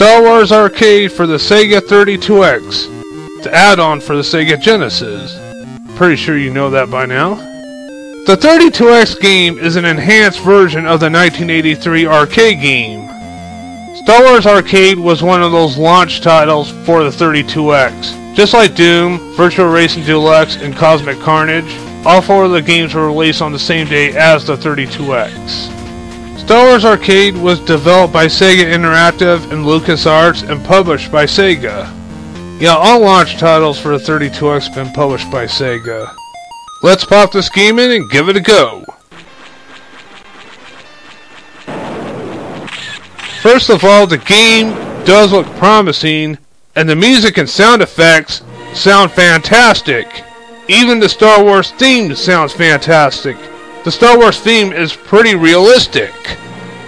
Star Wars Arcade for the Sega 32X, the add-on for the Sega Genesis. Pretty sure you know that by now. The 32X game is an enhanced version of the 1983 arcade game. Star Wars Arcade was one of those launch titles for the 32X. Just like Doom, Virtual Racing Deluxe, and Cosmic Carnage, all four of the games were released on the same day as the 32X. Star Wars Arcade was developed by Sega Interactive and LucasArts and published by Sega. Yeah, all launch titles for the 32X have been published by Sega. Let's pop this game in and give it a go. First of all, the game does look promising, and the music and sound effects sound fantastic. Even the Star Wars theme sounds fantastic. The Star Wars theme is pretty realistic,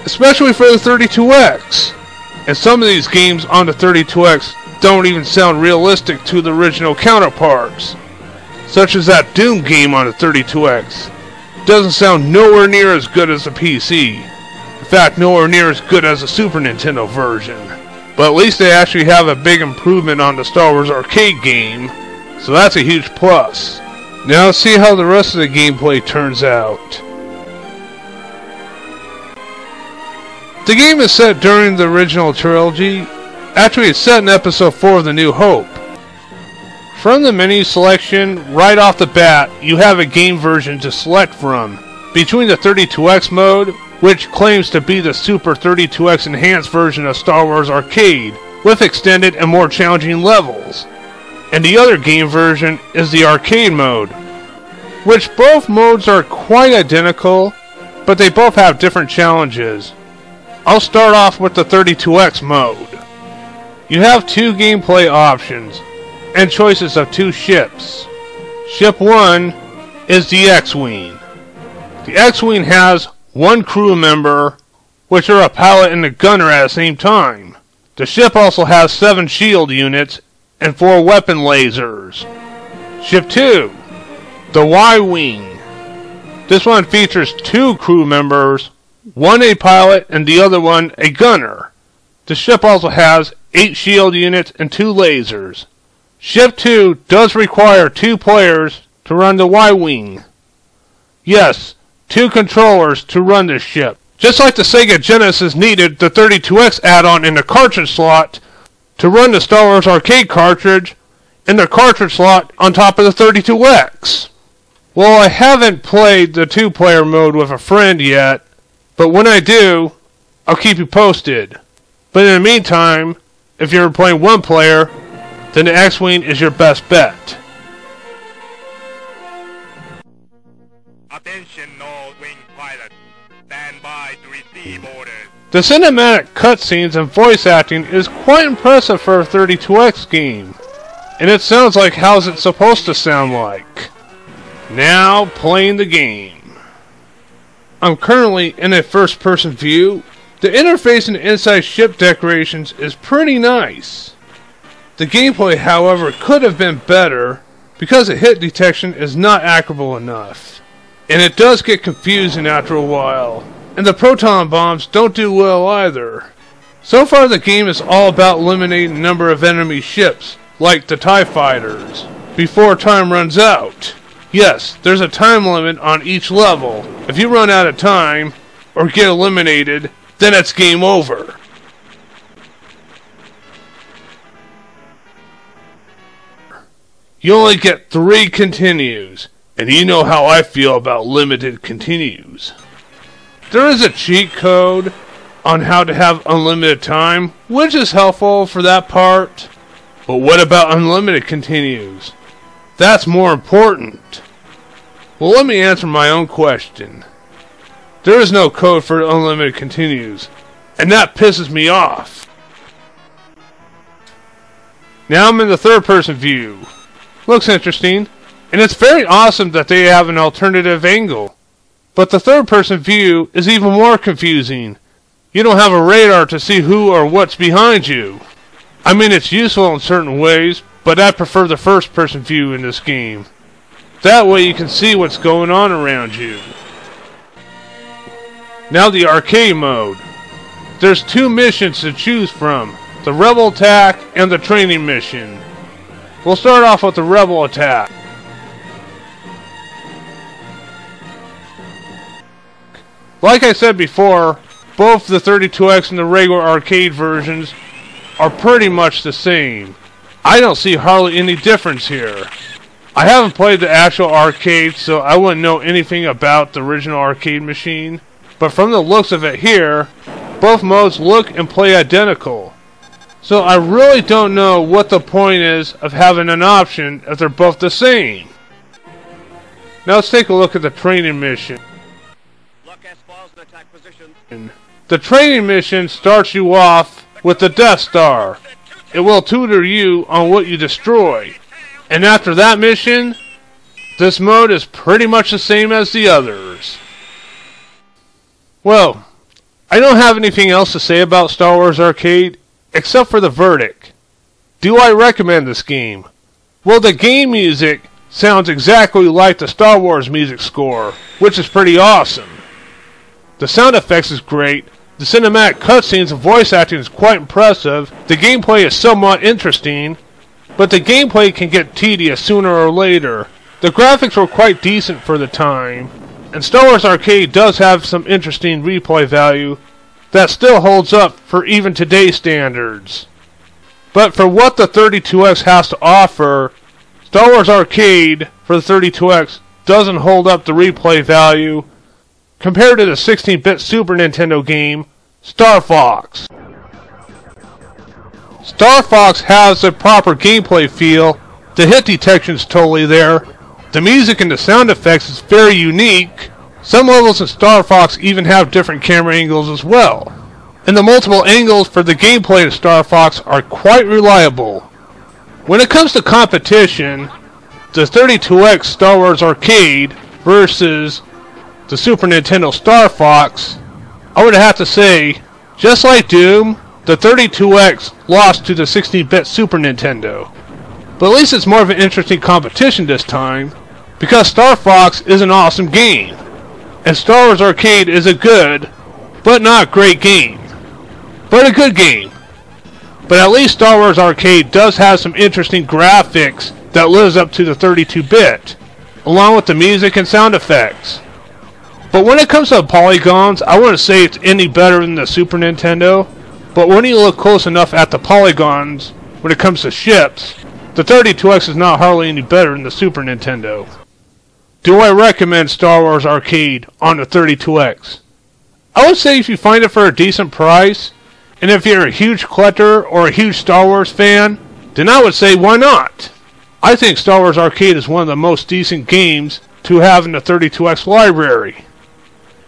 especially for the 32X. And some of these games on the 32X don't even sound realistic to the original counterparts, such as that Doom game on the 32X. Doesn't sound nowhere near as good as the PC. In fact, nowhere near as good as the Super Nintendo version. But at least they actually have a big improvement on the Star Wars Arcade game, so that's a huge plus. Now let's see how the rest of the gameplay turns out. The game is set during the original trilogy. Actually, it's set in Episode 4 of The New Hope. From the menu selection, right off the bat, you have a game version to select from. Between the 32X mode, which claims to be the Super 32X enhanced version of Star Wars Arcade, with extended and more challenging levels. And the other game version is the arcade mode, which both modes are quite identical, but they both have different challenges. I'll start off with the 32X mode. You have two gameplay options, and choices of two ships. Ship 1 is the X-Wing. The X-Wing has one crew member, which are a pilot and a gunner at the same time. The ship also has 7 shield units and 4 weapon lasers. Ship 2, the Y-Wing. This one features 2 crew members, one a pilot and the other one a gunner. The ship also has 8 shield units and 2 lasers. Ship 2 does require 2 players to run the Y-Wing. Yes, 2 controllers to run this ship. Just like the Sega Genesis needed the 32X add-on in the cartridge slot to run the Star Wars Arcade cartridge in the cartridge slot on top of the 32X. Well, I haven't played the 2-player mode with a friend yet, but when I do, I'll keep you posted. But in the meantime, if you're playing 1 player, then the X-Wing is your best bet. Attention all wing pilots. Stand by to receive orders. The cinematic cutscenes and voice acting is quite impressive for a 32X game. And it sounds like how's it supposed to sound like. Now playing the game. I'm currently in a first-person view. The interface and inside ship decorations is pretty nice. The gameplay, however, could have been better because the hit detection is not accurate enough. And it does get confusing after a while. And the proton bombs don't do well either. So far the game is all about eliminating the number of enemy ships, like the TIE fighters, before time runs out. Yes, there's a time limit on each level. If you run out of time, or get eliminated, then it's game over. You only get 3 continues, and you know how I feel about limited continues. There is a cheat code on how to have unlimited time, which is helpful for that part. But what about unlimited continues? That's more important. Well, let me answer my own question. There is no code for unlimited continues, and that pisses me off. Now I'm in the third-person view. Looks interesting, and it's very awesome that they have an alternative angle. But the third-person view is even more confusing. You don't have a radar to see who or what's behind you. I mean, it's useful in certain ways, but I prefer the first-person view in this game. That way you can see what's going on around you. Now the arcade mode. There's 2 missions to choose from. the Rebel Attack, and the Training Mission. We'll start off with the Rebel Attack. Like I said before, both the 32X and the regular arcade versions are pretty much the same. I don't see hardly any difference here. I haven't played the actual arcade, so I wouldn't know anything about the original arcade machine. But from the looks of it here, both modes look and play identical. So I really don't know what the point is of having an option if they're both the same. Now let's take a look at the training mission. The training mission starts you off with the Death Star. It will tutor you on what you destroy. And after that mission, this mode is pretty much the same as the others. Well, I don't have anything else to say about Star Wars Arcade, except for the verdict. Do I recommend this game? Well, the game music sounds exactly like the Star Wars music score, which is pretty awesome. The sound effects is great, the cinematic cutscenes and voice acting is quite impressive, the gameplay is somewhat interesting, but the gameplay can get tedious sooner or later. The graphics were quite decent for the time, and Star Wars Arcade does have some interesting replay value that still holds up for even today's standards. But for what the 32X has to offer, Star Wars Arcade for the 32X doesn't hold up the replay value compared to the 16-bit Super Nintendo game, Star Fox. Star Fox has the proper gameplay feel, the hit detection is totally there, the music and the sound effects is very unique, some levels in Star Fox even have different camera angles as well, and the multiple angles for the gameplay of Star Fox are quite reliable. When it comes to competition, the 32X Star Wars Arcade versus the Super Nintendo Star Fox, I would have to say, just like Doom, the 32X lost to the 16-bit Super Nintendo. But at least it's more of an interesting competition this time, because Star Fox is an awesome game, and Star Wars Arcade is a good, but not great game. But a good game. But at least Star Wars Arcade does have some interesting graphics that lives up to the 32-bit, along with the music and sound effects. But when it comes to polygons, I wouldn't say it's any better than the Super Nintendo, but when you look close enough at the polygons, when it comes to ships, the 32X is not hardly any better than the Super Nintendo. Do I recommend Star Wars Arcade on the 32X? I would say if you find it for a decent price, and if you're a huge collector or a huge Star Wars fan, then I would say why not? I think Star Wars Arcade is one of the most decent games to have in the 32X library.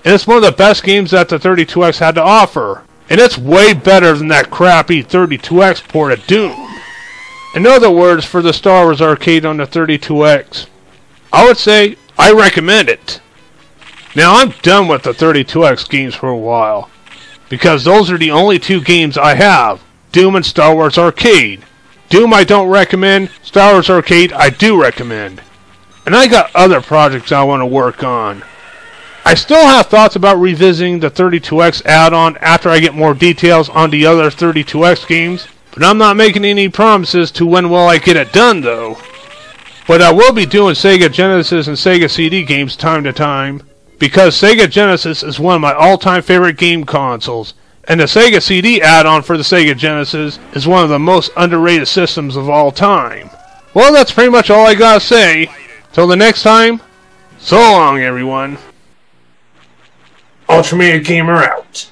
And it's one of the best games that the 32X had to offer. And it's way better than that crappy 32X port of Doom. In other words, for the Star Wars Arcade on the 32X, I would say I recommend it. Now I'm done with the 32X games for a while, because those are the only two games I have, Doom and Star Wars Arcade. Doom I don't recommend, Star Wars Arcade I do recommend. And I got other projects I want to work on. I still have thoughts about revisiting the 32X add-on after I get more details on the other 32X games, but I'm not making any promises to when will I get it done though. But I will be doing Sega Genesis and Sega CD games time to time, because Sega Genesis is one of my all-time favorite game consoles, and the Sega CD add-on for the Sega Genesis is one of the most underrated systems of all time. Well, that's pretty much all I gotta say. Till the next time, so long everyone. Ultimate Gamer out.